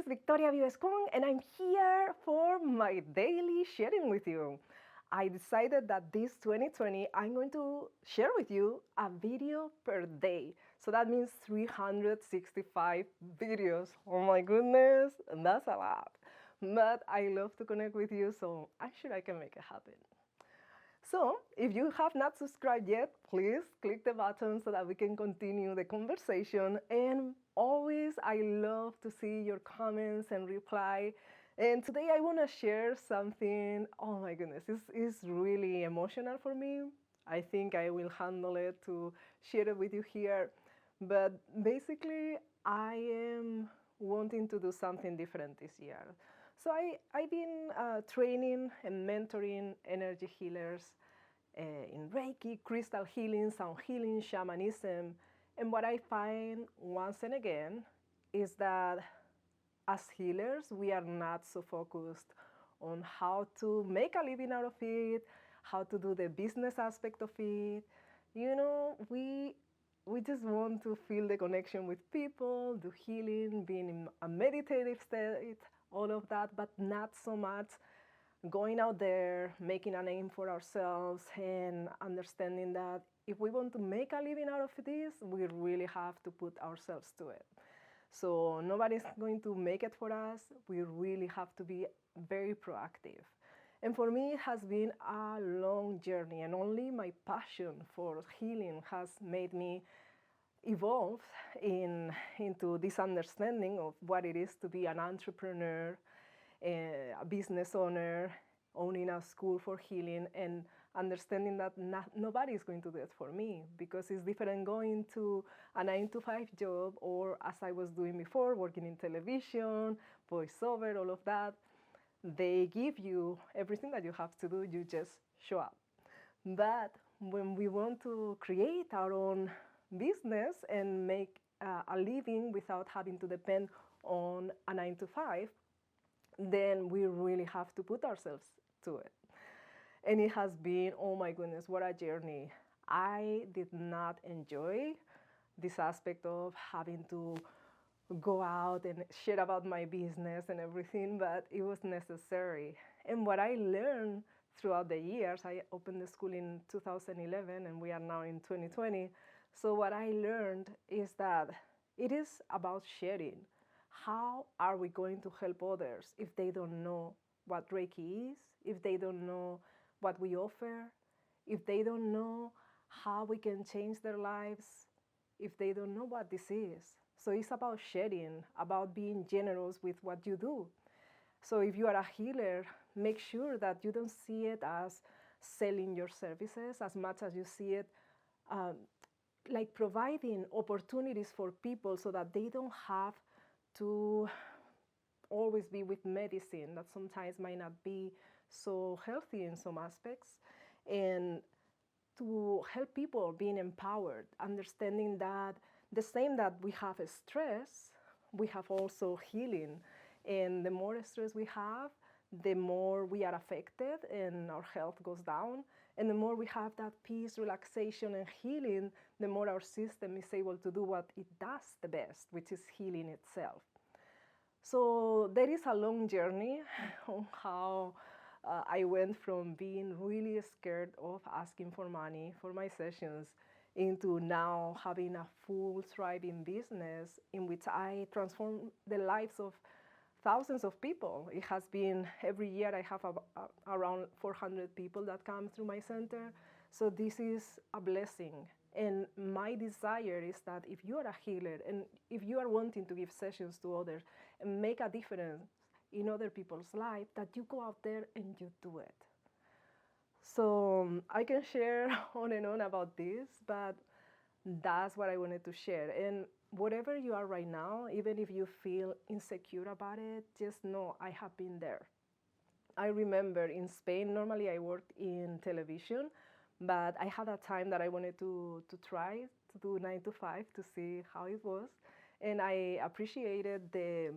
Victoria Vives Khuong, and I'm here for my daily sharing with you. I decided that this 2020, I'm going to share with you a video per day. So that means 365 videos. Oh my goodness, that's a lot. But I love to connect with you, so I'm sure I can make it happen. So, if you have not subscribed yet, please click the button so that we can continue the conversation. And always, I love to see your comments and reply. And today, I want to share something. Oh my goodness, it's really emotional for me. I think I will handle it to share it with you here. But basically, I am wanting to do something different this year. So I've been training and mentoring energy healers in Reiki, crystal healing, sound healing, shamanism. And what I find once and again is that as healers, we are not so focused on how to make a living out of it, how to do the business aspect of it. We just want to feel the connection with people, do healing, being in a meditative state, all of that, but not so much going out there, making a name for ourselves, and understanding that if we want to make a living out of this, we really have to put ourselves to it. So nobody's going to make it for us. We really have to be very proactive. And for me, it has been a long journey, and only my passion for healing has made me evolve into this understanding of what it is to be an entrepreneur, a business owner, owning a school for healing, and understanding that nobody is going to do it for me, because it's different going to a 9-to-5 job, or as I was doing before, working in television, voiceover, all of that. They give you everything that you have to do, you just show up. But when we want to create our own business and make a living without having to depend on a 9-to-5, then we really have to put ourselves to it. And it has been, oh my goodness, what a journey. I did not enjoy this aspect of having to go out and share about my business and everything, but it was necessary. And what I learned throughout the years, I opened the school in 2011 and we are now in 2020. So what I learned is that it is about sharing. How are we going to help others if they don't know what Reiki is, if they don't know what we offer, if they don't know how we can change their lives, if they don't know what this is? So it's about sharing, about being generous with what you do. So if you are a healer, make sure that you don't see it as selling your services as much as you see it like providing opportunities for people so that they don't have to always be with medicine that sometimes might not be so healthy in some aspects, and to help people being empowered, understanding that the same that we have stress, we have also healing. And the more stress we have, the more we are affected and our health goes down. And the more we have that peace, relaxation, and healing, the more our system is able to do what it does the best, which is healing itself. So there is a long journey on how I went from being really scared of asking for money for my sessions into now having a full thriving business in which I transform the lives of thousands of people. It has been, every year I have around 400 people that come through my center. So this is a blessing. And my desire is that if you are a healer and if you are wanting to give sessions to others and make a difference in other people's life, that you go out there and you do it. So I can share on and on about this, but that's what I wanted to share. And whatever you are right now, even if you feel insecure about it, just know I have been there. I remember in Spain, normally I worked in television, but I had a time that I wanted to try to do 9-to-5 to see how it was. And I appreciated the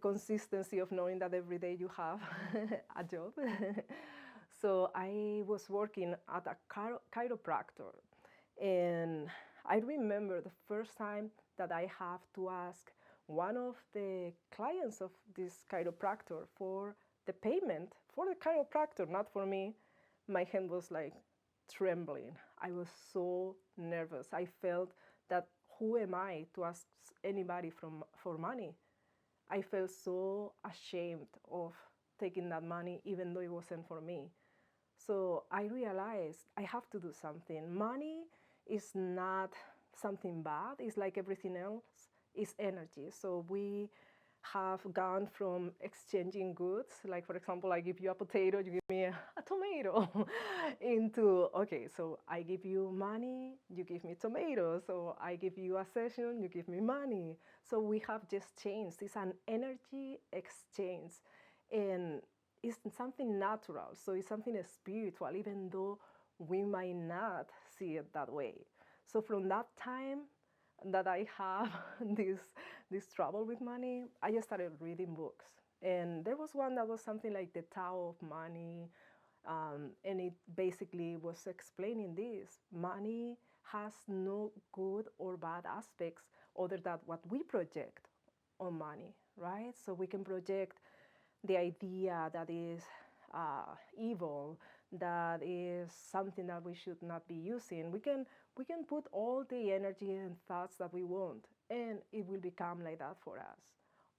consistency of knowing that every day you have a job. So I was working at a chiropractor. And I remember the first time that I have to ask one of the clients of this chiropractor for the payment for the chiropractor, not for me, my hand was like trembling. I was so nervous. I felt that who am I to ask anybody for money? I felt so ashamed of taking that money, even though it wasn't for me. So I realized I have to do something. Money is not something bad, it's like everything else, it's energy. So we have gone from exchanging goods, like for example, I give you a potato, you give me a tomato, into, okay, so I give you money, you give me tomatoes, so I give you a session, you give me money. So we have just changed. It's an energy exchange. And it's something natural, so it's something spiritual, even though we might not see it that way. So from that time that I have this trouble with money, I just started reading books. And there was one that was something like the Tao of Money, and it basically was explaining this. Money has no good or bad aspects other than what we project on money, right? So we can project the idea that is evil, that is something that we should not be using. We can put all the energy and thoughts that we want, and it will become like that for us.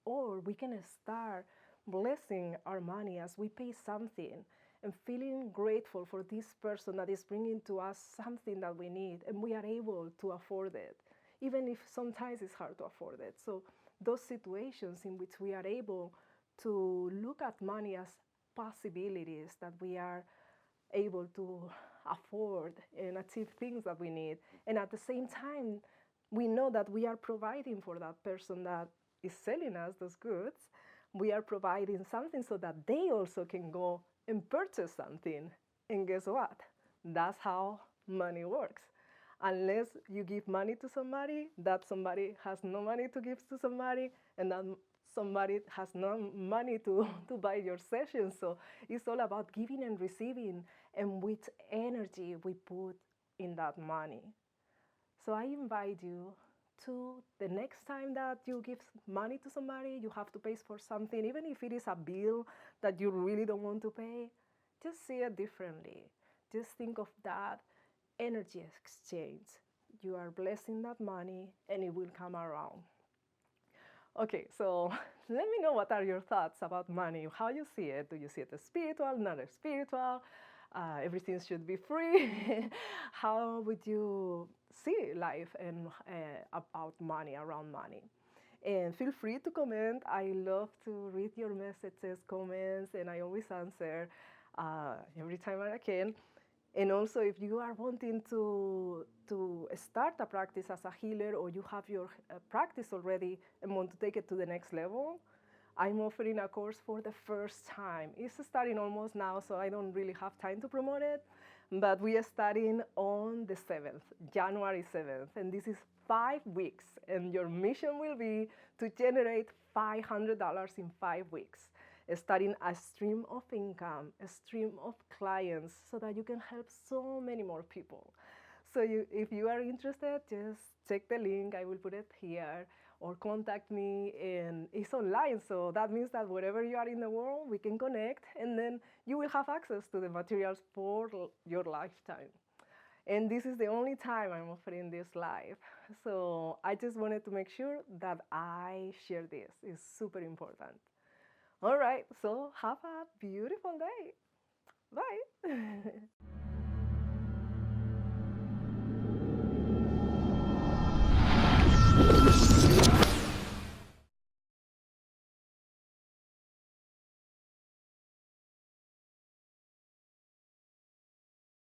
Or we can start blessing our money as we pay something and feeling grateful for this person that is bringing to us something that we need, and we are able to afford it, even if sometimes it's hard to afford it. So those situations in which we are able to look at money as possibilities that we are able to afford and achieve things that we need. And at the same time, we know that we are providing for that person that is selling us those goods. We are providing something so that they also can go and purchase something. And guess what? That's how money works. Unless you give money to somebody, that somebody has no money to give to somebody, and that somebody has no money to buy your session. So it's all about giving and receiving, and which energy we put in that money. So I invite you to, the next time that you give money to somebody, you have to pay for something, even if it is a bill that you really don't want to pay, just see it differently. Just think of that energy exchange. You are blessing that money and it will come around. Okay, so let me know what are your thoughts about money, how you see it. Do you see it as spiritual, not as spiritual? Everything should be free. How would you see life and about money, around money? And feel free to comment. I love to read your messages, comments, and I always answer every time I can. And also, if you are wanting to start a practice as a healer, or you have your practice already and want to take it to the next level, I'm offering a course for the first time. It's starting almost now, so I don't really have time to promote it. But we are starting on the 7th, January 7th. And this is 5 weeks. And your mission will be to generate $500 in 5 weeks, starting a stream of income, a stream of clients, so that you can help so many more people. So if you are interested, just check the link. I will put it here, or contact me. And it's online, so that means that wherever you are in the world, we can connect, and then you will have access to the materials for your lifetime. And this is the only time I'm offering this live. So I just wanted to make sure that I share this. It's super important. All right, so have a beautiful day. Bye.